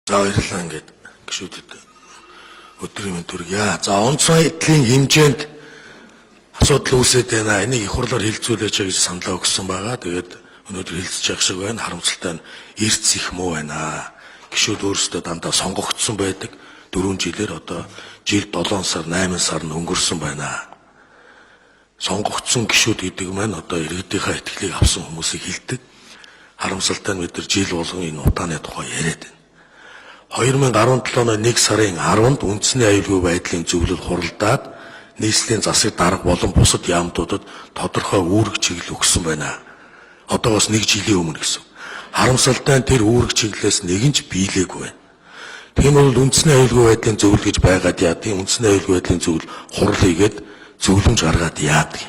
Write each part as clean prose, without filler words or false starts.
За баярлалаа ингээд гişүүдэд өдрийн төрөг яа. За онцгой эдлийн хэмжээнд асуудал үүсээд байна. Энийг их хурлаар хэлцүүлээч гэж саналаа өгсөн байгаа. Тэгээд өнөөдөр хэлцэж явах шиг байна. Харамсалтай нь эрц их муу байна. Гişүүд өөрсдөө дандаа сонгогдсон байдаг. 4 жилээр одоо жил 7 сар 8 сар нь өнгөрсөн байна. Сонгогдсон гişүүд гэдэг маань одоо иргэдийнхээ итгэлийг авсан хүмүүсийг хэлдэг. Харамсалтай нь бид нар жил болгон энэ утааны тухай яриад байна. 2017 оны 1 сарын 10-нд үндэсний аюулгүй байдлын зөвлөл хуралдаад нийслэлийн засаг дарга болон бусад яамтуудад тодорхой үүрэг чиглэл өгсөн байна. Одоогоос 1 жилийн өмнө гэсэн. Харамсалтай нь тэр үүрэг чиглэлээс нэг нь ч биелээгүй байна. Тийм бол үндэсний аюулгүй байдлын зөвлөл гэж байгаад яадгийн үндэсний аюулгүй байдлын зөвлөл хурал хийгээд зөвлөмж гаргаад яадаг.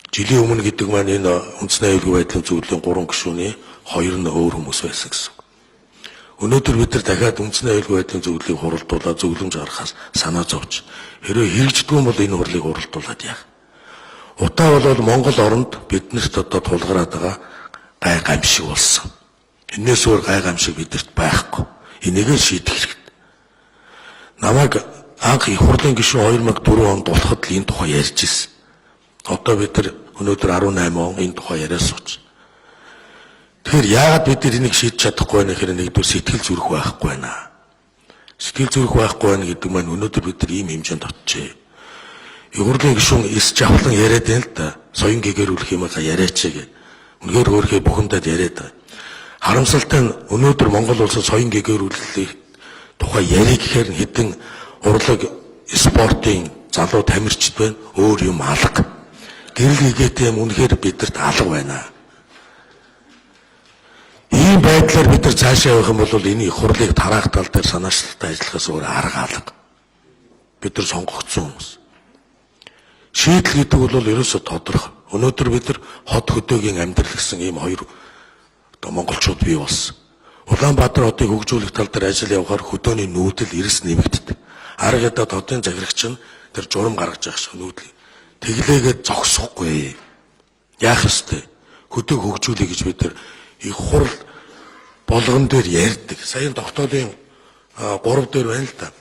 Жилийн өмнө гэдэг маань энэ үндэсний аюулгүй байдлын зөвлөлийн 3 гишүүний 2 нь өөр хүмүүс байсан гэсэн. Өнөөдөр бид нар дахиад үндэсний аюулгүй байдлын зөвлөлийг хуралдуулаад зөвлөмж гаргахаас санаа зовж хэрвээ хэрэгждэггүй бол энэ хурлыг хуралдуулаад яах. Утаа бол Монгол оронд биднэрт одоо тулгараад байгаа гай гамшиг болсон. Энээс өөр гай гамшиг бидэрт байхгүй. Энийг шийдэх хэрэгтэй. Намайг анх их хурлын гишүүн 2004 онд болоход л энэ тухай ярьж ирсэн. Одоо бид нар өнөөдөр 18 он энэ тухай яриа сууч. Тэгэхээр яагаад бид энийг шийдэж чадахгүй байна гэхээр нэгдүгээр сэтгэл зүрх байхгүй байна. Сэтгэл зүрх байхгүй байна гэдэг маань өнөөдөр бид нар ийм хэмжээнд очжээ. Их хурлын гишүүн эс жавхлан яриад байна л да. Соён гэгэрүүлэх юм аа яриач гэ. Үнэхээр өөрхөө бухимдаад яриад байна. Харамсалтай нь өнөөдөр Монгол улсад соён гэгэрүүлэх тухай ярих гэхээр хэдэн урлаг спортын залуу тамирчид байна. Өөр юм алга. Гэрэл хийгээтэй юм үнэхээр бидэрт алга байна. Ийм байдлаар бид нар цаашаа явах юм бол энэ их хурлыг тараах тал дээр санаачлалтай ажиллахаас өөр арга алга. Бид нар сонгогдсон хүмүүс. Шийдэл гэдэг бол ерөөсөө тодорхой. Өнөөдөр бид нар хот хөдөөгийн амьдрал гэсэн ийм хоёр одоо монголчууд бий болсон. Улаанбаатар хотыг хөгжүүлэх тал дээр ажил явахаар хөдөөний нүүдэл эрс нэмэгддэг. Арга ядаад хотын загирагч нь тэр журам гаргаж явах шиг нүүдлээ. Тэглээгээд зогсохгүй. Яах ёстой? Хөдөг хөгжүүлэх гэж бид нар их хурл болгон дээр ярьдаг. Саяын тогтоолын 3 дээр байна л да.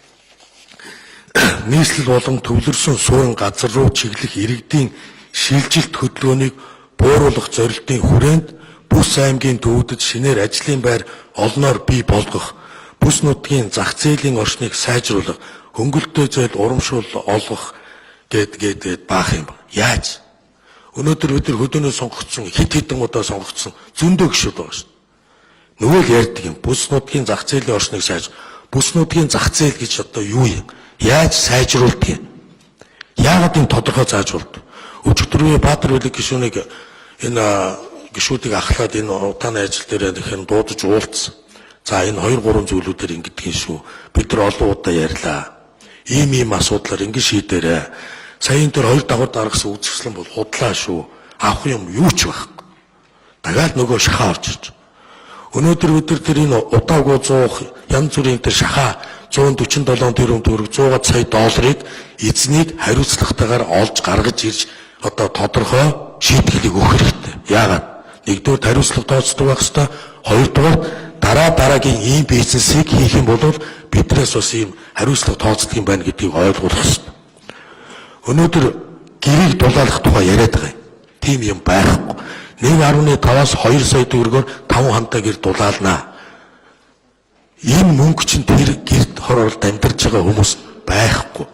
Нийслэл болон төвлөрсөн суурин газар руу чиглэх иргэдийн шилжилт хөдөлгөөнийг бууруулах зорилтын хүрээнд бүс аймгийн төвүүдэд шинээр ажлын байр олноор бий болгох, бүс нутгийн зах зээлийн орчныг сайжруулах, хөнгөлөлтөө зээл урамшуул олгох гээд баах юм. Яаж? Өнөөдөр бид нар хөдөөнөө сонгогдсон хэдэн удаа сонгогдсон зөндөө гишүүд байгаа шүү дээ. Нөгөө л ярьдаг юм. Бүс нутгийн зах зээлийн орчныг бүс нутгийн зах зээл гэж одоо юу юм? Яаж сайжруулдаг юм? Яагаад энэ тодорхой заажуулдаг? Өчигдөр Баатар Улиг гишүүнийг энэ гишүүдийг ахлаад энэ утааны ажил дээр дахин дуудаж уулзсан. За энэ 2-3 зүйлүүдээр ингэдэг юм шүү. Бид нар олон удаа ярьлаа. Ийм асуудлаар ингэ шийдээрэй. Саяын тэр 2 давхар даргасан үзэсгэлэн бол худлаа шүү. Авах юм юу ч байхгүй. Дахиад нөгөө шахаа орж ирж. Өнөөдөр бид нар тэр энэ удаагүй 100 янз бүрийн тэр шахаа 147 тэрбум төгрөг 100 сая долларыг эзнийг хариуцлагатайгаар олж гаргаж ирж одоо тодорхой шийдвэрийг өгөх хэрэгтэй. Яагаад? Нэгдүгээр хариуцлага тооцдог байх ёстой. Хоёрдугаар дараагийн ийм бизнесийг хийх юм бол биднээс бас ийм хариуцлага тооцдог юм байна гэдгийг ойлгох ёстой. Өнөөдөр гэрийг дулаалах тухай яриад байгаа юм. Тийм юм байхгүй. 1.5-аас 2 сая төгрөгөөр 5 хантай гэр дулаалнаа. Энэ мөнгө чинь тэр гэрд хороолд амьдарч байгаа хүмүүс байхгүй.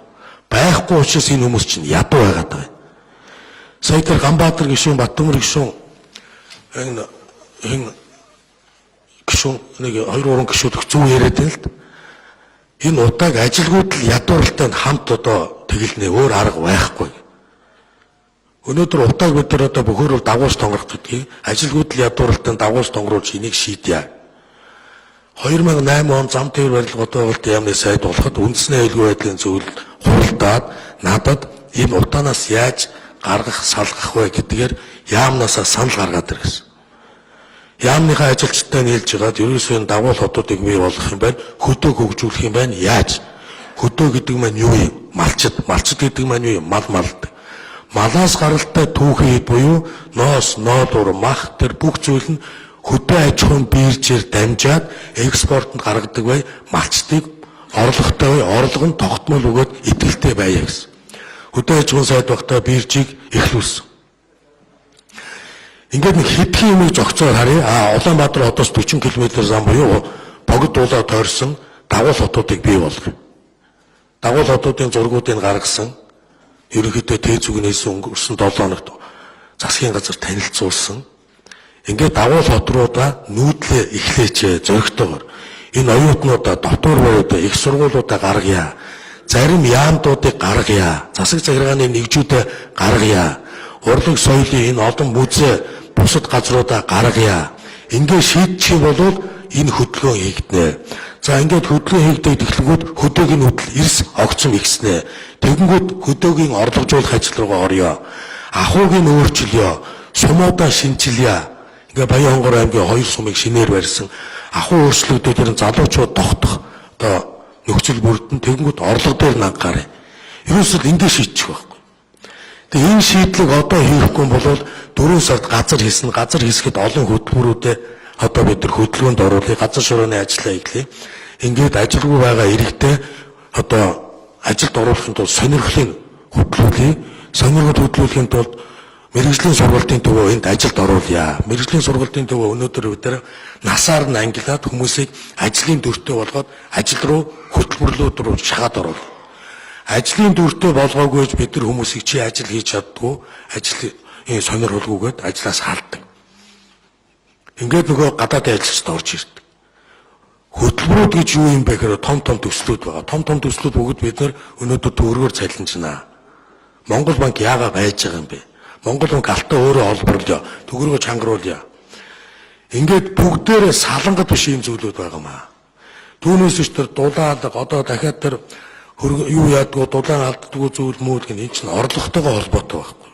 Байхгүй учраас энэ хүмүүс чинь ядуу байгаад байгаа юм. Сая тэр Ганбаатар гишүүн, Баттөмөр гишүүн энэ гишүүн нэг 2-3 гишүүд зүг яриад байна л да. Энэ удааг ажилгүйд л ядууралтай хамт одоо тэгэлнэ өөр арга байхгүй. Өнөөдөр утааг бид нар одоо бөхөөрөөр дагуулж тонгорох гэдгийг ажилгүйд л ядууралтай дагуулж тонгоруулж энийг шийдье. 2008 он зам тээвэр барилга бодвол яамны сайд болоход үндэсний аюулгүй байдлын зөвлөлд хуралдаад надад энэ утаанаас яаж гаргах салгах вэ гэдгээр яамнасаа санал гаргаад ирсэн. Яамныхаа ажилчтай нийлж байгаад ерөөсөө дагуул хотуудыг бий болгох юм байна. Хөдөг хөгжүүлэх юм байна. Яаж? Хөдөө гэдэг маань юу юм? Малчид гэдэг маань юу юм? Мал малд. Малаас гаралтай түүхийд буюу ноос, ноодур, мах тэр бүх зүйл нь хөдөө аж ахуйн биржээр дамжаад экспортод гаргадаг бай малчдыг орлоготой бай, орлого нь тогтмол өгөөд итгэлтэй байя гэсэн. Хөдөө аж ахуйн сайд багтаа биржийг эхлүүлсэн. Ингээд нэг хэдхэн юмыг зохицоор харъя. Улаанбаатар хотоос 40 км зам буюу богд дуулаа тойрсон дагуул хотуудыг бий болгоё. Дагуул хотуудын зургуудыг гаргасан, ерөнхийдөө Тэзүгнээс өнгөрсөн 7 хоногт засгийн газар танилцуулсан. Ингээд дагуул хот руудаа нүүдлээ эхлээч зөрөгтэйгээр. Энэ оюутнуудаа, дотор боёудаа, их сургуулиудаа гаргая. Зарим яамдуудыг гаргая. Засаг захиргааны нэгжүүдэд гаргая. Урлаг соёлын энэ олон музей бусад газруудаа гаргая. Ингээд шийдчих юм бол энэ хөдөлгөөн хийгднэ. За ингээд хөдөлгөөн хийгдээд эхлэнгүүт хөдөөгийн хөдөл эрс огцом ихснэ. Тэгэнгүүт хөдөөгийн орлогожуулах ажил руугаа орё. Ахуугийн өөрчилё. Сумуудаа шинжилье. Ингээд Баян-Хонгор аймгийн 2 сумыг шинээр барьсан. Ахуй өөрчлөлтүүдээр залуучууд тогтох одоо нөхцөл бүрдэн тэгэнгүүт орлого дээр нангаарай. Ерөөсөө эндээ шийдчих байхгүй. Тэгээ энэ шийдлийг одоо хийхгүй бол 4 сард газар хийсэн. Газар хийсгэд олон хөтөлбөрүүдэд одоо бид нар хөдөлгөөнд оруулъя, газар шорооны ажлаа эхлэе. Ингээд ажилгүй байгаа иргэдэд одоо ажилд оруулахын тулд сонирхлыг хөтлүүлье. Сонирхол хөтлүүлэхийн тулд мэрэгжлийн сургалтын төвөө энд ажилд оруулъя. Мэрэгжлийн сургалтын төвөө өнөөдөр бид нар насаар нь ангилаад хүмүүсийг ажлын дүртэй болгоод ажил руу хөтөлбөрлүүд рүү шахаад оруулъя. Ажлын дүртэй болгоогүй бид нар хүмүүсийг чи ажил хийж чаддгүй, ажлын сонирхолгүйгээд ажлаас халддаг. Ингээд нөгөө гадаадын ажилчид орж ирдэг. Хөтөлбөрүүд гэж юу юм бэ гэхээр том төслүүд байгаа. Том төслүүд бүгд бид нар өнөөдөр төгрөгөөр цалинжнаа. Монгол банк яагаад байж байгаа юм бэ? Монгол банк алтаа өөрөө олборлоо, төгрөгөө чангаруулъя. Ингээд бүгдээрээ салангат биш юм зүйлүүд байгаа маа. Түүнээс ч тэр дулаад одоо дахиад тэр юу яадгүй дулаан алддгүй зүйл мүүд гэн энэ чинь орлоготойгоо холбоотой байхгүй.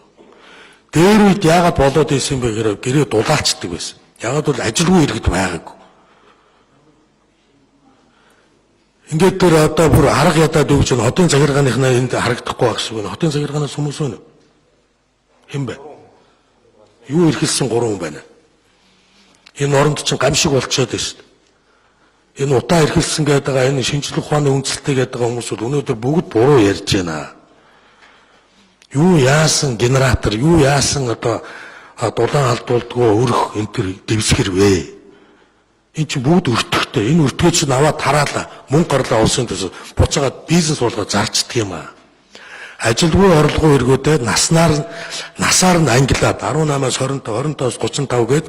Дээр үед яагаад болоод исэн бэ гэхээр гэрээ дулаалцдаг байсан. Яагаад бол ажилгүй иргэд байгаагүй. Ингээд тэр одоо бүр арга ядаад өгч нь хотын захиргааныхнаа энд харагдахгүй байх шиг байна. Хотын захиргаанаас хүмүүс өнө. Хэн бэ? Юу ирхэлсэн 3 хүн байна. Энэ оронд чинь гамшиг болчиход байна шүү дээ. Энэ утаа ирхэлсэн гэдэг байгаа энэ шинжлэх ухааны үндэслэлтэй гэдэг байгаа хүмүүс бол өнөөдөр бүгд буруу ярьж байна. Юу яасан генератор, юу яасан одоо дулаан алдуулдгөө өрх энэ төр дэвсгэр вэ? Энэ чинь бүгд өртөгтэй. Энэ өртгөө чинь аваад тараалаа. Мөнгө гарлаа улсын төсөв буцаагаад бизнес болгоод зарчдаг юм аа. Ажилгүй орлогоо эргөөдөө насаар нь ангилаад 18-аас 20, 20-оос 35 гээд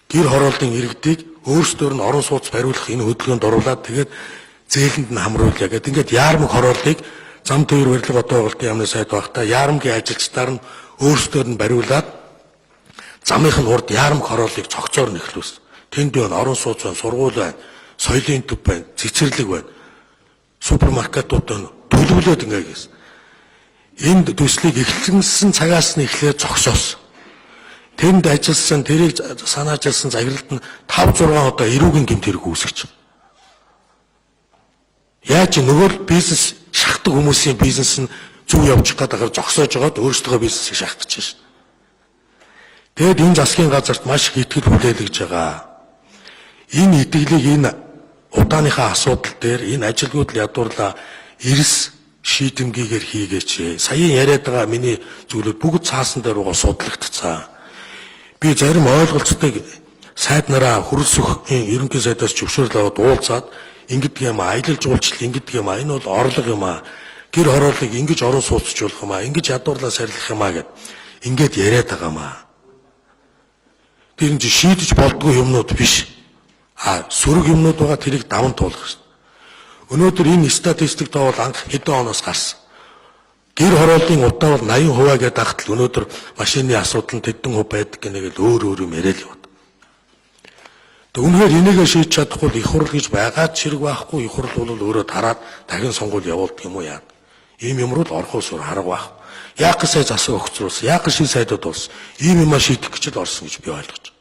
гэр хорооллын иргэдийг өөрсдөр нь орон сууц бариулах энэ хөдөлгөөнд оруулаад тэгээд зээлэнд нь хамруулъя гэдэг. Ингээд яармаг хорооллыг зам төвөр барилга одоо байгуулалтын яамны сайд багтаа яармгийн ажилчдаар нь өөрсдөр нь бариулаад замынх нь урд яармаг хорооллыг цогцоор нь эхлүүлсэн. Тэнд байна орон сууц байна, сургууль байна, соёлын төв байна, цэцэрлэг байна. Супермаркетууд байна. Төлөвлөөд ингээ гэсэн. Энд төслийг эхлүүлсэн цагаас нь эхлээд зогсоосон. Тэнд ажилласан, тэрийг санаачилсан загиралд нь 5-6 одоо эрүүгийн гэмт хэрэг үүсгэж байна. Яаж нөгөө бизнес шахдаг хүмүүсийн бизнес нь зүг явчих гэдэг зогсоож байгаад өөрсдөө бизнесийг шахаж шин. Тэгэд энэ засгийн газарт маш их итгэл хүлээлгэж байгаа. Энэ итгэлийг энэ удааныхаа асуудал дээр энэ ажилгүйд ядуурлаа эрс шийдэмгийгээр хийгээч. Саяын яриад байгаа миний зүйлүүд бүгд цаасан дээр угаа судлагдцсан. Би зарим ойлголцтойг сайд нараа хөрөлсөхийн ерөнхий сайдаас зөвшөөрөл аваад уулзаад ингэдэг юм аа, аялал жуулчлал ингэдэг юм аа, энэ бол орлого юм аа, гэр хорооллыг ингэж орон сууцчлуулах юм аа, ингэж ядуурлаа сарилах юм аа гэд ингээд яриад байгаа юм аа. Тэр нь шийдэж болдгоо юмнууд биш. Сөрөг юмнууд байгаа тэрийг даван туулах шин. Өнөөдөр энэ статистик тоол анх хэдэн оноос гарсан. Гэр хорооллын удаа бол 80% гэдэг ахтал өнөөдөр машины асуудал нь тэдэн хувь байдаг гэнэ өөр юм яриад яваад. Үнэхээр энийгээ шийдэж чадахгүй их хурл гэж байгаад ширэг байхгүй их хурл бол өөрөө тараад дахин сонгуул явуулдаг юм уу яа. Ийм юм руу л орох усур харга байх. Яг гэсээ засаг өгцруулсан, яг шин сайдууд болсон. Ийм юм шийдэх гэж л орсон гэж би ойлгож байна.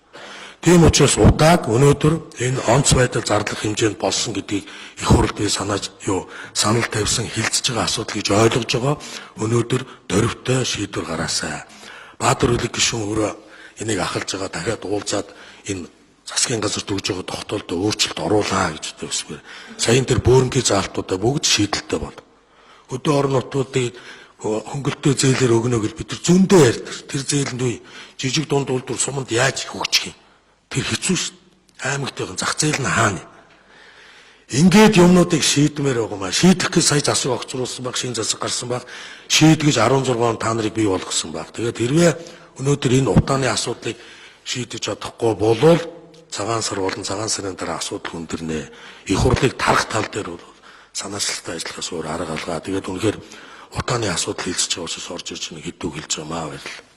Тийм учраас удааг өнөөдөр энэ онц байдал зарлах хэмжээнд болсон гэдгийг их хурл би санал тавьсан хилцэж байгаа асуудал гэж ойлгож байгаа. Өнөөдөр дөрвтэй шийдвэр гараасай. Баатар үлэг гишүүн өөрөө энийг ахалж байгаа дахиад уулзаад энэ засгийн газар дүгж байгаа тогтоолдоо өөрчлөлт оруулаа гэж төсвөр. Саяын тэр бөөрнгийн заалтуудаа бүгд шийдэлтэй бол. Өдөө орон нутгуудыг хөнгөлтөө зээлээр өгнө гэж бид нар зөндөө ярьдаг. Тэр зээлэнд үе жижиг дунд үйлдвэр суманд яаж хөгжих юм? Тэр хэцүү шүү дээ. Аймагтайхан зах зээл нь хаана? Ингээд юмнуудыг шийдмээр байгаа маа. Шийдэх гэж сая засаг огцруулсан баг, шинэ засаг гарсан баг. Шийдгэж 16 он та нарыг бий болгосон баг. Тэгээд хэрвээ өнөөдөр энэ утааны асуудлыг шийдэж чадахгүй болвол цагаан сар болон цагаан сарын дараа асуудал хүндэрнэ. Их хурлыг тарах тал дээр бол санаачлалтай ажиллахаас өөр арга алгаа. Тэгээд үнэхээр утааны асуудал хэлцэж байгаа учраас орж ирж нэг хэдүү хэлж байгаа маа баярлалаа.